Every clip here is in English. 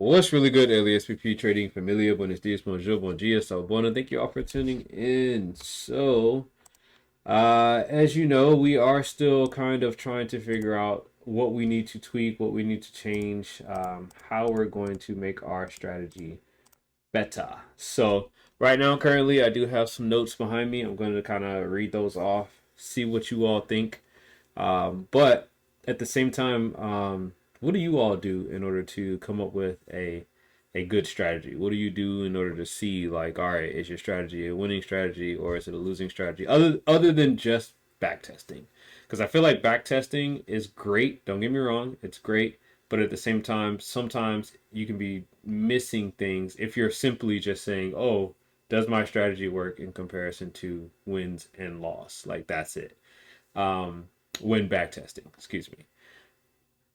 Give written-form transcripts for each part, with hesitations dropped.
What's really good, LeSBP Trading Familia? Buenos dias, bonjour, bon dia, so bueno. Thank you all for tuning in. As you know, we are still kind of trying to figure out what we need to tweak, what we need to change, how we're going to make our strategy better. So, right now, currently, I do have some notes behind me. I'm going to kind of read those off, see what you all think. But at the same time, what do you all do in order to come up with a good strategy? What do you do in order to see like, all right, is your strategy a winning strategy or is it a losing strategy? Other than just back testing, because I feel like back testing is great. Don't get me wrong, it's great. But at the same time, sometimes you can be missing things if you're simply just saying, "Oh, does my strategy work in comparison to wins and loss?" Like that's it. Um, when back testing, excuse me.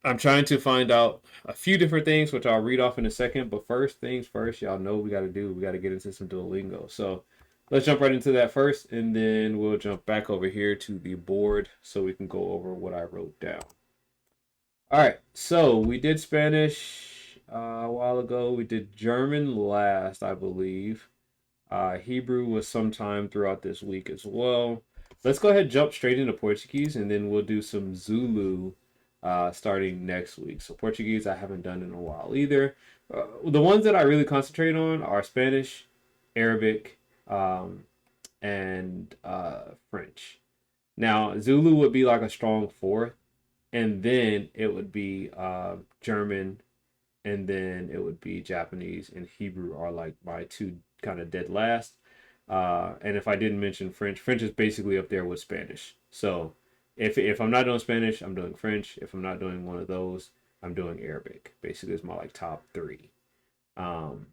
I'm trying to find out a few different things, which I'll read off in a second. But first things first, y'all know we got to do. We got to get into some Duolingo. So let's jump right into that first, and then we'll jump back over here to the board so we can go over what I wrote down. All right, so we did Spanish a while ago. We did German last, I believe. Hebrew was sometime throughout this week as well. Let's go ahead and jump straight into Portuguese, and then we'll do some Zulu starting next week. So Portuguese I haven't done in a while either. The ones that I really concentrate on are Spanish, Arabic, and French. Now Zulu would be like a strong fourth, and then it would be German, and then it would be Japanese and Hebrew are like my two kind of dead last. And if I didn't mention French, French is basically up there with Spanish. So if I'm not doing Spanish, I'm doing French. If I'm not doing one of those, I'm doing Arabic. Basically, it's my like top three. Um,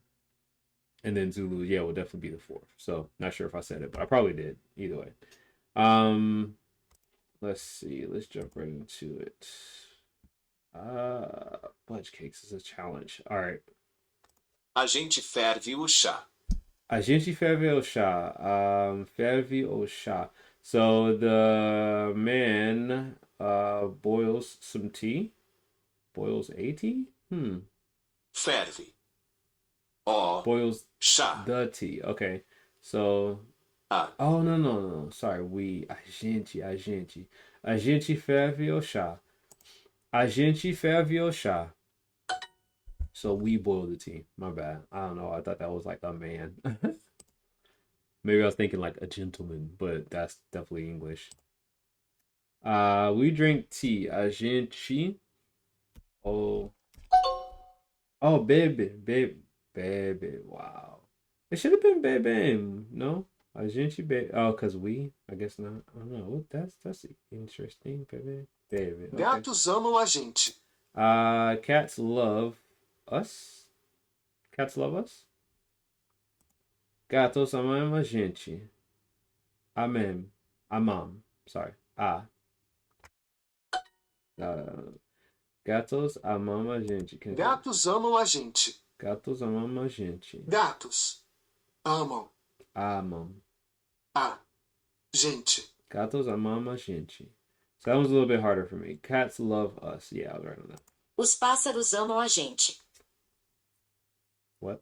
and then Zulu, yeah, will definitely be the fourth. So not sure if I said it, but I probably did. Either way. Um, let's see. Let's jump right into it. Fudge cakes is a challenge. All right. A gente ferve o chá. A gente ferve o chá. Ferve o chá. So the man boils some tea. Boils a tea? Ferve. O Boils chá. the tea. Okay. So A oh no. Sorry, we a gente. A gente ferve o chá. A gente ferve o chá. So we boil the tea. My bad. I don't know. I thought that was like a man. Maybe I was thinking like a gentleman, but that's definitely English. We drink tea. A gente. Oh, oh, baby. Wow. It should have been baby. No, a gente baby. Oh, cause we. I guess not. I don't know. What that's interesting. Baby. Okay. gatos amam a gente. Cats love us. Cats love us. Gatos amam a gente. Amam. Amam. Sorry. Uh, Gatos amam a gente. Quer dizer, Gatos amam a gente. gatos amam a gente. Gatos amam Amam. a gente. Gatos amam a gente. So that one's a little bit harder for me. Cats love us. Yeah, I was right on that. Os pássaros amam a gente. What?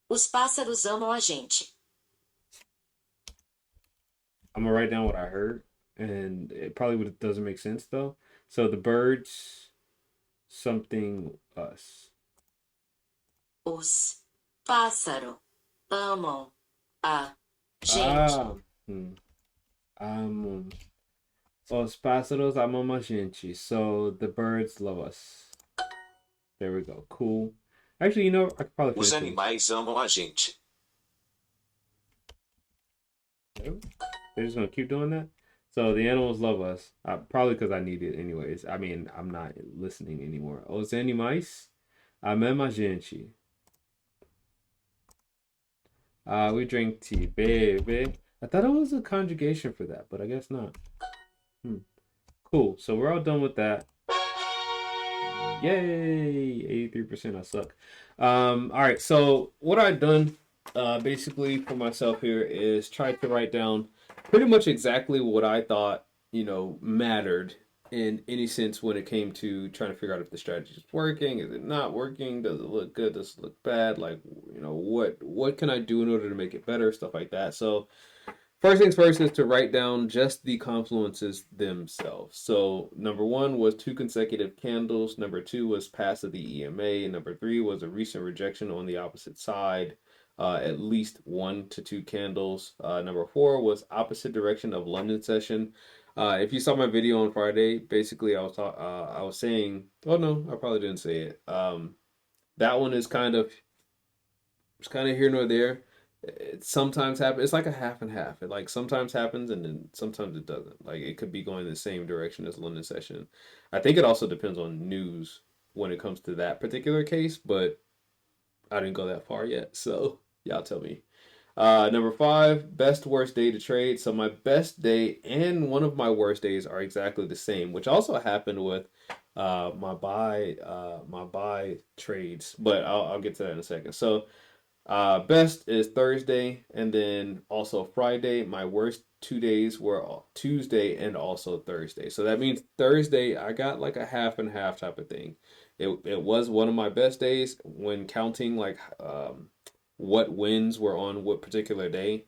Os pássaros amam a gente. I'm gonna write down what I heard, and it probably doesn't make sense though. So the birds, something us. Os pássaros amam a gente. Ah, amam. Os pássaros amam a gente. So the birds love us. There we go. Cool. Actually, I could probably Os finish this. animais amam a gente. They're just gonna keep doing that. So the animals love us. Probably because I need it anyways. I mean, I'm not listening anymore. Os animais amam a gente. We drink tea, baby. I thought it was a conjugation for that, but I guess not. Cool. So we're all done with that. Yay! 83%. I suck. All right. So what I've done, basically for myself here is try to write down pretty much exactly what I thought mattered in any sense when it came to trying to figure out if the strategy is working, is it not working, does it look good, does it look bad, like what can I do in order to make it better, stuff like that. So first things first is to write down just the confluences themselves. So number one was 2 consecutive candles. Number two was pass of the EMA. Number three was a recent rejection on the opposite side, at least 1 to 2 candles. Number four was opposite direction of London session. If you saw my video on Friday, basically I was saying, oh no, I probably didn't say it. That one is kind of here nor there. It sometimes happens. It's like a half and half. It like sometimes happens and then sometimes it doesn't. Like it could be going the same direction as London session. I think it also depends on news when it comes to that particular case, but I didn't go that far yet. So y'all tell me. Number five, best worst day to trade. So my best day and one of my worst days are exactly the same, which also happened with my buy trades. But I'll get to that in a second. So best is Thursday and then also Friday. My worst 2 days were Tuesday and also Thursday. So that means Thursday I got like a half and half type of thing. It was one of my best days when counting like what wins were on what particular day.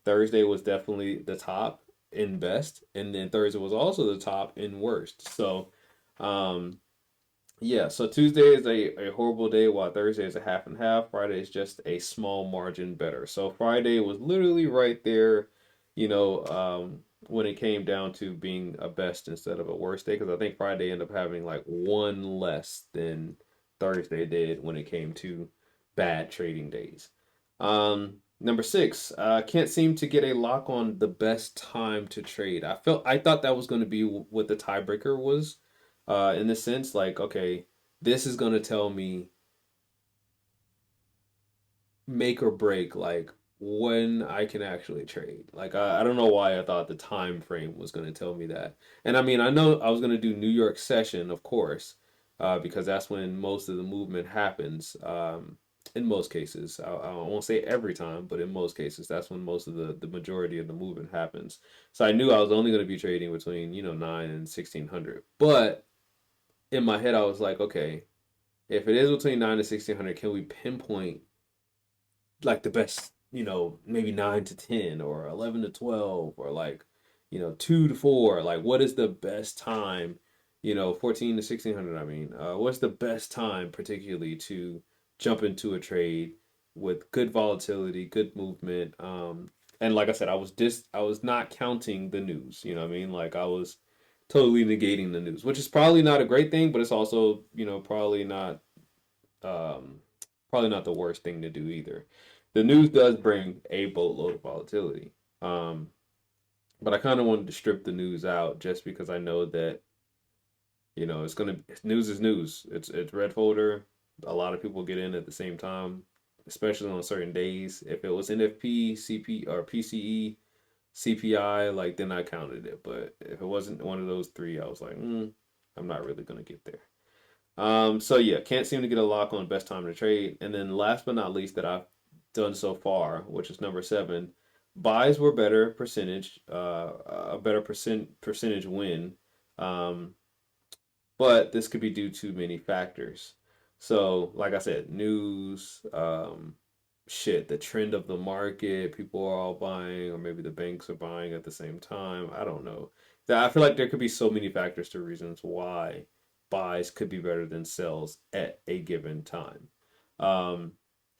Thursday was definitely the top in best, and then Thursday was also the top in worst. So um yeah, so Tuesday is a horrible day, while Thursday is a half and half. Friday is just a small margin better. So Friday was literally right there, when it came down to being a best instead of a worst day, because I think Friday ended up having like one less than Thursday did when it came to bad trading days. Number six, can't seem to get a lock on the best time to trade. I thought that was going to be what the tiebreaker was, in the sense like, okay, this is going to tell me make or break like when I can actually trade. Like I don't know why I thought the time frame was going to tell me that. And I mean, I know I was going to do New York session, of course, because that's when most of the movement happens. In most cases, I won't say every time, but in most cases, that's when most of the majority of the movement happens. So I knew I was only going to be trading between 9 and 1600. But in my head, I was like, okay, if it is between 9 and 1600, can we pinpoint like the best, maybe 9 to 10 or 11 to 12 or like, 2 to 4? Like, what is the best time? 14 to 1600. I mean, what's the best time, particularly to jump into a trade with good volatility, good movement? And like I said, I was not counting the news. You know what I mean? Like I was totally negating the news, which is probably not a great thing, but it's also, um, probably not the worst thing to do either. The news does bring a boatload of volatility. Um, but I kind of wanted to strip the news out just because I know that, news is news. It's red folder. A lot of people get in at the same time, especially on certain days. If it was NFP, CP or PCE, CPI, like then I counted it. But if it wasn't one of those three, I was like, I'm not really gonna get there. So yeah, can't seem to get a lock on best time to trade. And then last but not least that I've done so far, which is number seven, buys were better percentage, a better percentage win. Um, but this could be due to many factors. So, like I said, news, the trend of the market, people are all buying, or maybe the banks are buying at the same time. I don't know. I feel like there could be so many factors to reasons why buys could be better than sells at a given time. Um,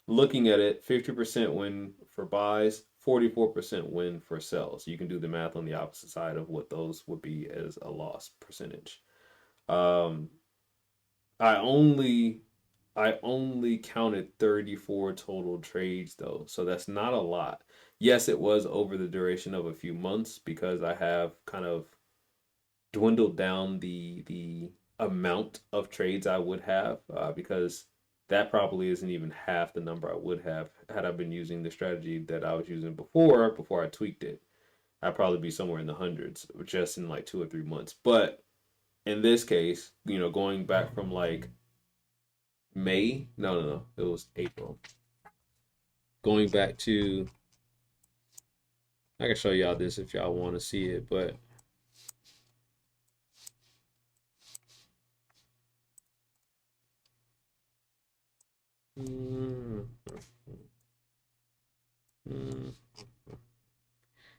Looking at it, 50% win for buys, 44% win for sells. You can do the math on the opposite side of what those would be as a loss percentage. Um, I only I only counted 34 total trades though, so that's not a lot. Yes, it was over the duration of a few months because I have kind of dwindled down the amount of trades I would have, because that probably isn't even half the number I would have had I been using the strategy that I was using before I tweaked it. I'd probably be somewhere in the hundreds just in like 2 or 3 months. But in this case, going back from like May, no, it was April. Going back to, I can show y'all this if y'all want to see it, but Mm.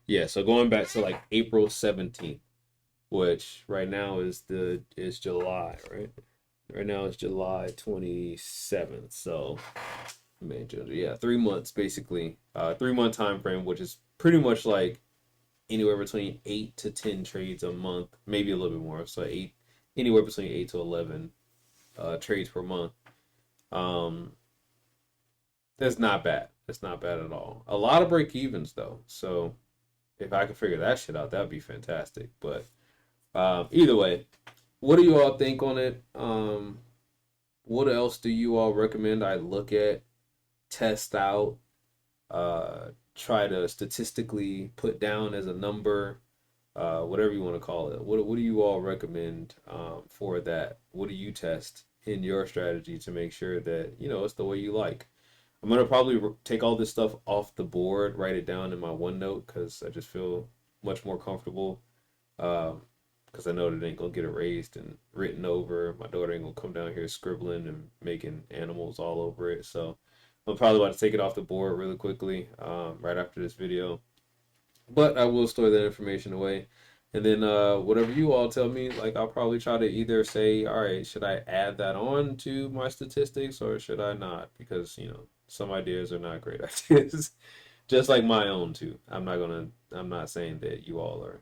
Yeah, so going back to like April 17th, which right now is July, right? Right now it's July 27th. So May, June, yeah, 3 months basically. 3 month time frame, which is pretty much like anywhere between 8 to 10 trades a month, maybe a little bit more. So anywhere between 8 to 11 trades per month. Um, that's not bad. That's not bad at all. A lot of break evens though. So if I could figure that shit out, that'd be fantastic. But either way, what do you all think on it? What else do you all recommend I look at, test out, try to statistically put down as a number, whatever you want to call it? What do you all recommend for that? What do you test in your strategy to make sure that it's the way you like? I'm gonna probably take all this stuff off the board, write it down in my OneNote because I just feel much more comfortable. Because I know that it ain't gonna get erased and written over. My daughter ain't gonna come down here scribbling and making animals all over it. So I'm probably about to take it off the board really quickly, right after this video. But I will store that information away. And then whatever you all tell me, like I'll probably try to either say, all right, should I add that on to my statistics or should I not? Because, some ideas are not great ideas. Just like my own too. I'm not saying that you all are,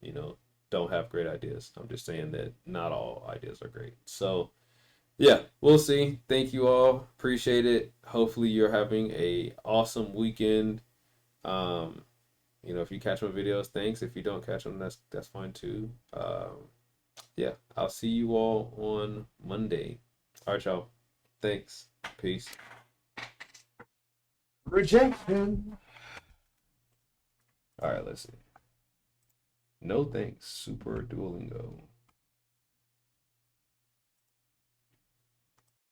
you know, don't have great ideas. I'm just saying that not all ideas are great. So yeah, we'll see. Thank you all. Appreciate it. Hopefully you're having a awesome weekend. Um, if you catch my videos, thanks. If you don't catch them, that's fine too. Yeah, I'll see you all on Monday. All right, y'all. Thanks. Peace. Rejection. All right, let's see. No thanks, Super Duolingo.